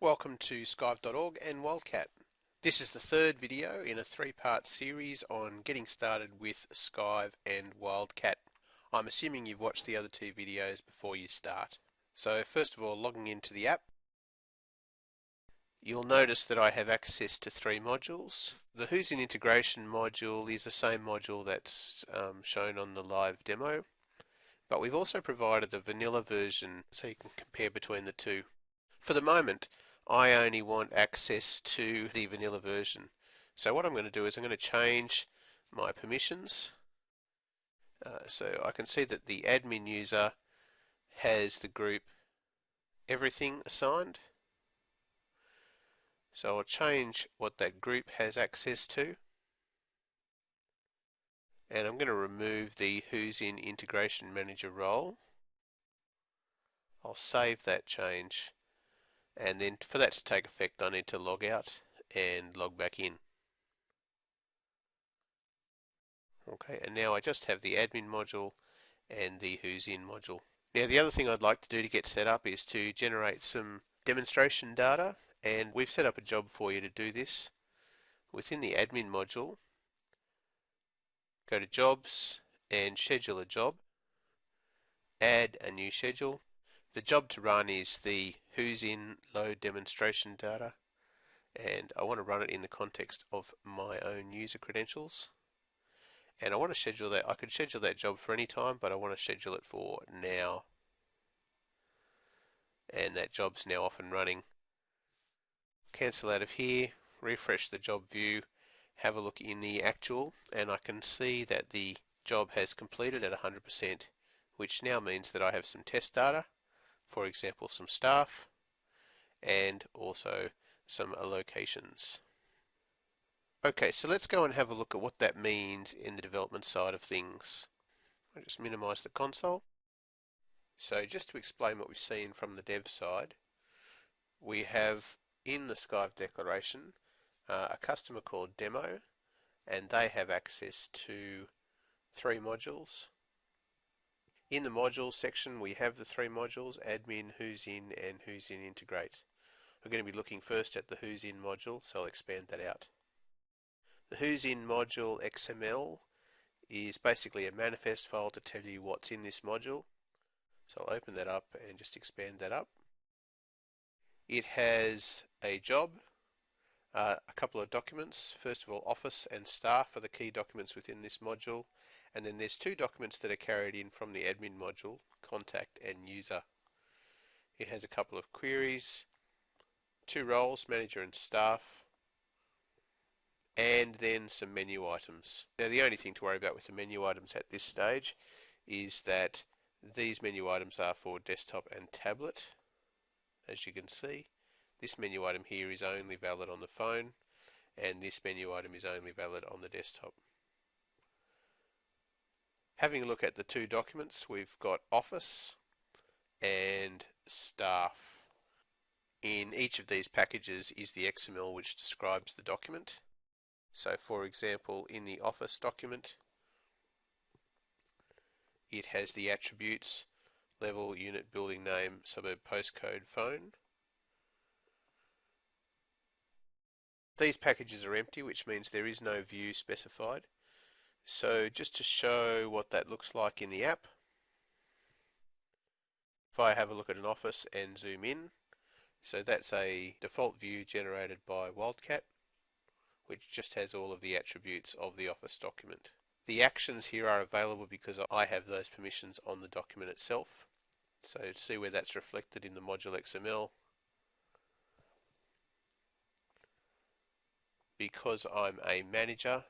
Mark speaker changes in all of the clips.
Speaker 1: Welcome to Skyve.org and Wildcat. This is the third video in a three-part series on getting started with Skyve and Wildcat. I'm assuming you've watched the other two videos before you start. So first of all, logging into the app, you'll notice that I have access to three modules. The Who's in Integration module is the same module that's shown on the live demo, but we've also provided a vanilla version so you can compare between the two. For the moment, I only want access to the vanilla version. So what I'm going to do is I'm going to change my permissions. So I can see that the admin user has the group everything assigned. So I'll change what that group has access to. And I'm going to remove the Who's in Integration Manager role. I'll save that change. And then for that to take effect, I need to log out and log back in. Okay, and now I just have the admin module and the Who's In module. Now the other thing I'd like to do to get set up is to generate some demonstration data, and we've set up a job for you to do this. Within the admin module, go to Jobs and Schedule a Job, add a new schedule. The job to run is the Who's In load demonstration data, and I want to run it in the context of my own user credentials. And I want to schedule that. I could schedule that job for any time, but I want to schedule it for now. And that job's now off and running. Cancel out of here, refresh the job view, have a look in the actual, and I can see that the job has completed at 100%, which now means that I have some test data, for example some staff, and also some allocations. Okay, so let's go and have a look at what that means in the development side of things. I'll just minimize the console. So just to explain what we've seen from the dev side, we have in the Skyve declaration a customer called Demo, and they have access to three modules. In the modules section, we have the three modules, Admin, Who's In, and Who's In Integrate. We're going to be looking first at the Who's In module, so I'll expand that out. The Who's In module XML is basically a manifest file to tell you what's in this module. So I'll open that up and just expand that up. It has a job, a couple of documents. First of all, office and staff are the key documents within this module. And then there's two documents that are carried in from the admin module, contact and user. It has a couple of queries, two roles, manager and staff, and then some menu items. Now the only thing to worry about with the menu items at this stage is that these menu items are for desktop and tablet. As you can see, this menu item here is only valid on the phone, and this menu item is only valid on the desktop. Having a look at the two documents, we've got office and staff. In each of these packages is the XML which describes the document. So for example, in the office document, it has the attributes, level, unit, building name, suburb, postcode, phone. These packages are empty, which means there is no view specified. So just to show what that looks like in the app, if I have a look at an office and zoom in, so that's a default view generated by Wildcat, which just has all of the attributes of the office document. The actions here are available because I have those permissions on the document itself. So to see where that's reflected in the module XML, because I'm a manager,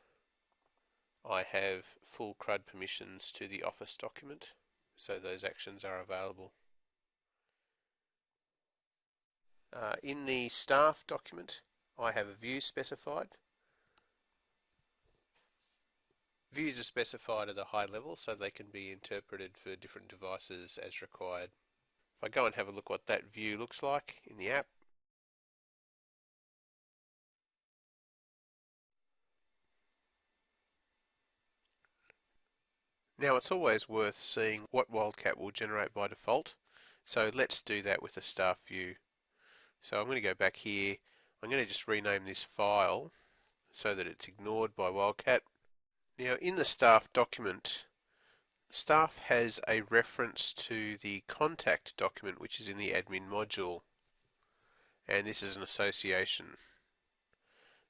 Speaker 1: I have full CRUD permissions to the office document, so those actions are available. In the staff document, I have a view specified. Views are specified at a high level so they can be interpreted for different devices as required. If I go and have a look what that view looks like in the app, now it's always worth seeing what Wildcat will generate by default, so let's do that with the staff view. So I'm going to go back here. I'm going to just rename this file so that it's ignored by Wildcat. Now in the staff document, staff has a reference to the contact document which is in the admin module, and this is an association.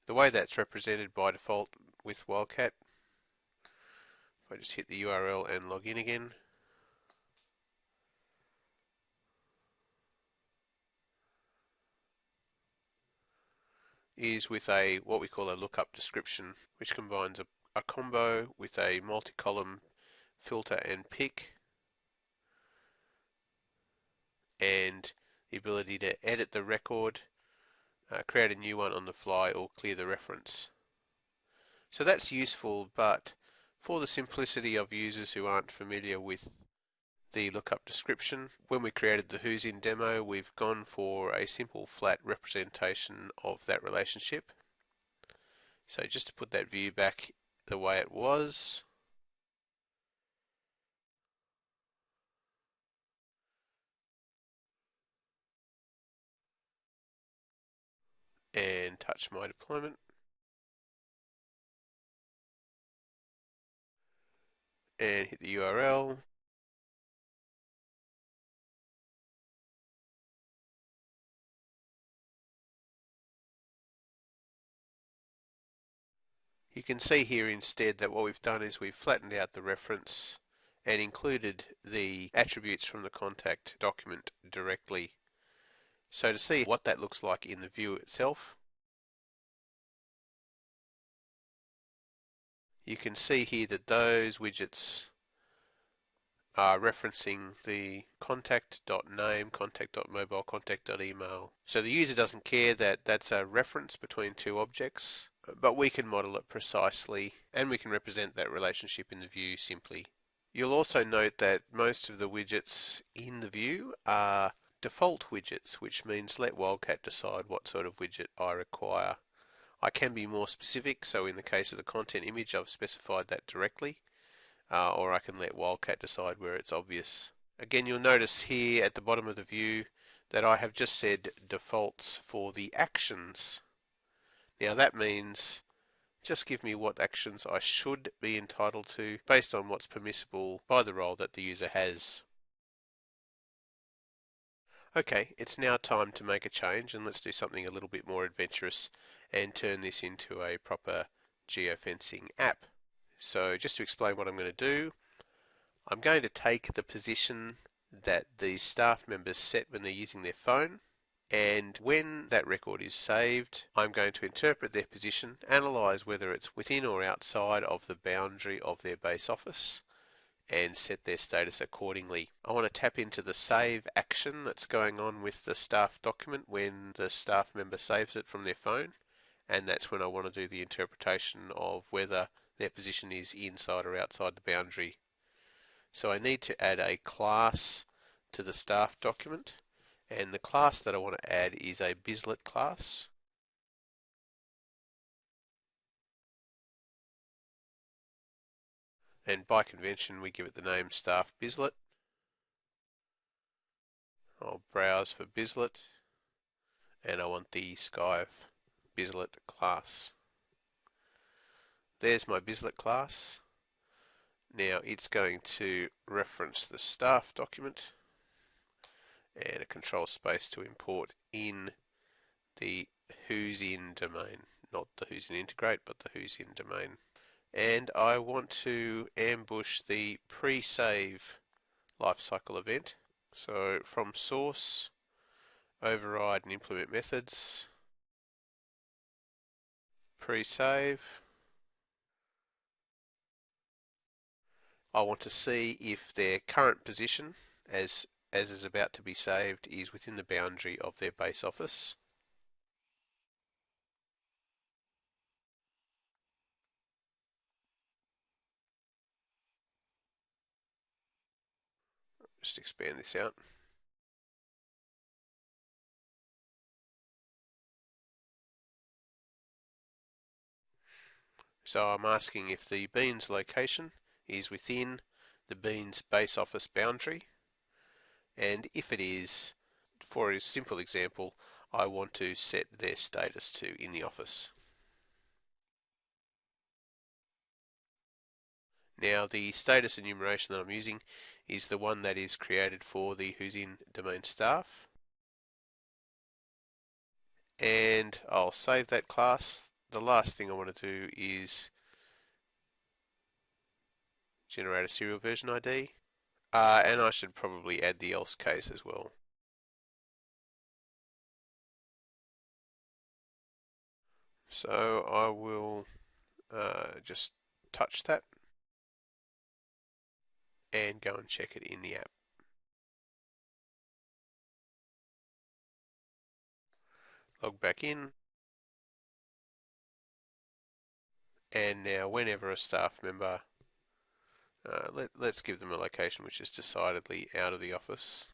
Speaker 1: The way that's represented by default with Wildcat, if I just hit the URL and log in again, is with a what we call a lookup description, which combines a combo with a multi-column filter and pick, and the ability to edit the record, create a new one on the fly, or clear the reference. So that's useful, but for the simplicity of users who aren't familiar with the lookup description, when we created the Who's In demo, we've gone for a simple flat representation of that relationship. So just to put that view back the way it was, and touch my deployment, and hit the URL, you can see here instead that what we've done is we've flattened out the reference and included the attributes from the contact document directly. So to see what that looks like in the view itself, you can see here that those widgets are referencing the contact.name, contact.mobile, contact.email. So the user doesn't care that that's a reference between two objects, but we can model it precisely and we can represent that relationship in the view simply. You'll also note that most of the widgets in the view are default widgets, which means let Wildcat decide what sort of widget I require. I can be more specific, so in the case of the content image I've specified that directly, or I can let Wildcat decide where it's obvious. Again, you'll notice here at the bottom of the view that I have just said defaults for the actions. Now that means just give me what actions I should be entitled to based on what's permissible by the role that the user has. Okay, it's now time to make a change, and let's do something a little bit more adventurous and turn this into a proper geofencing app. So just to explain what I'm going to do, I'm going to take the position that the staff members set when they're using their phone, and when that record is saved, I'm going to interpret their position, analyse whether it's within or outside of the boundary of their base office, and set their status accordingly. I want to tap into the save action that's going on with the staff document when the staff member saves it from their phone, and that's when I want to do the interpretation of whether their position is inside or outside the boundary. So I need to add a class to the staff document, and the class that I want to add is a Bizlet class. And by convention we give it the name staff Bizlet. I'll browse for Bizlet, and I want the Skyve Bizlet class. There's my Bizlet class. Now it's going to reference the staff document and a control space to import in the Who's In domain, not the Who's In integrate, but the Who's In domain. And I want to ambush the pre-save lifecycle event. So from source, override and implement methods, pre-save. I want to see if their current position, as is about to be saved, is within the boundary of their base office. Just expand this out. So I'm asking if the beans location is within the beans base office boundary, and if it is, for a simple example, I want to set their status to in the office. Now the status enumeration that I'm using is the one that is created for the who's in domain staff. And I'll save that class. The last thing I want to do is generate a serial version ID. And I should probably add the else case as well. So I will just touch that and go and check it in the app. Log back in. And now whenever a staff member, let's give them a location which is decidedly out of the office.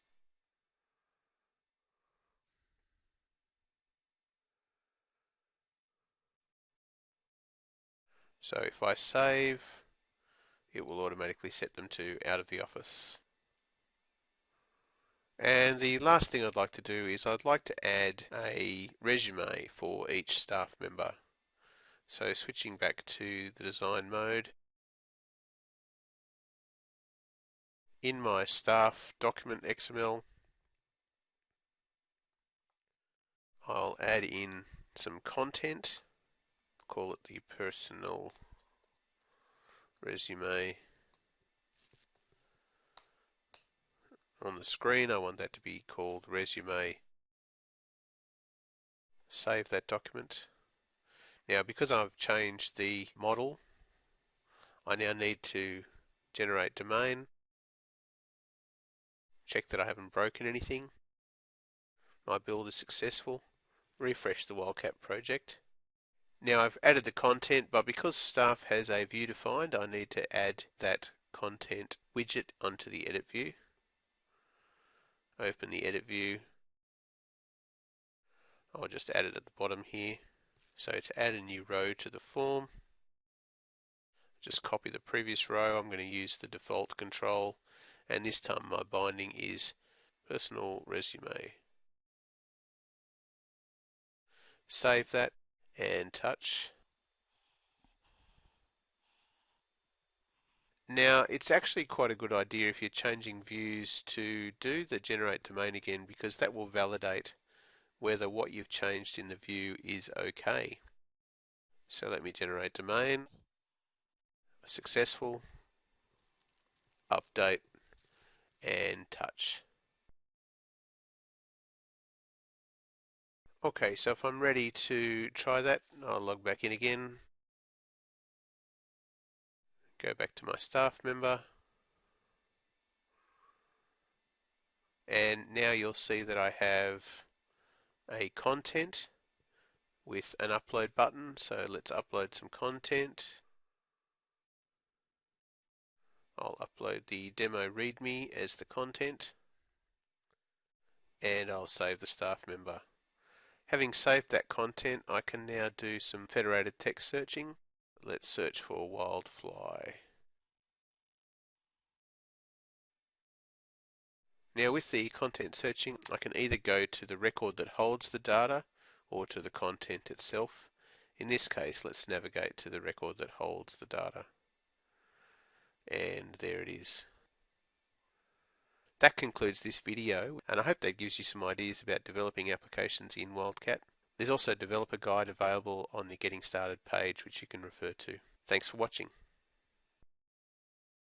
Speaker 1: So if I save, it will automatically set them to out of the office. And the last thing I'd like to do is I'd like to add a resume for each staff member. So switching back to the design mode, in my staff document XML, I'll add in some content, call it the personal resume. On the screen, I want that to be called resume. Save that document. Now, because I've changed the model, I now need to generate domain, check that I haven't broken anything, my build is successful, refresh the Wildcat project. Now I've added the content, but because staff has a view defined, I need to add that content widget onto the edit view. Open the edit view. I'll just add it at the bottom here. So to add a new row to the form, just copy the previous row. I'm going to use the default control, and this time my binding is personal resume. Save that and touch. Now it's actually quite a good idea if you're changing views to do the generate domain again, because that will validate whether what you've changed in the view is okay. So let me generate domain, successful, update and touch. Okay, so if I'm ready to try that, I'll log back in again, go back to my staff member, and now you'll see that I have a content with an upload button. So let's upload some content. I'll upload the demo readme as the content, and I'll save the staff member. Having saved that content, I can now do some federated text searching. Let's search for wildfly. Now with the content searching, I can either go to the record that holds the data or to the content itself. In this case, let's navigate to the record that holds the data. And there it is. That concludes this video, and I hope that gives you some ideas about developing applications in Wildcat. There's also a developer guide available on the Getting Started page which you can refer to. Thanks for watching.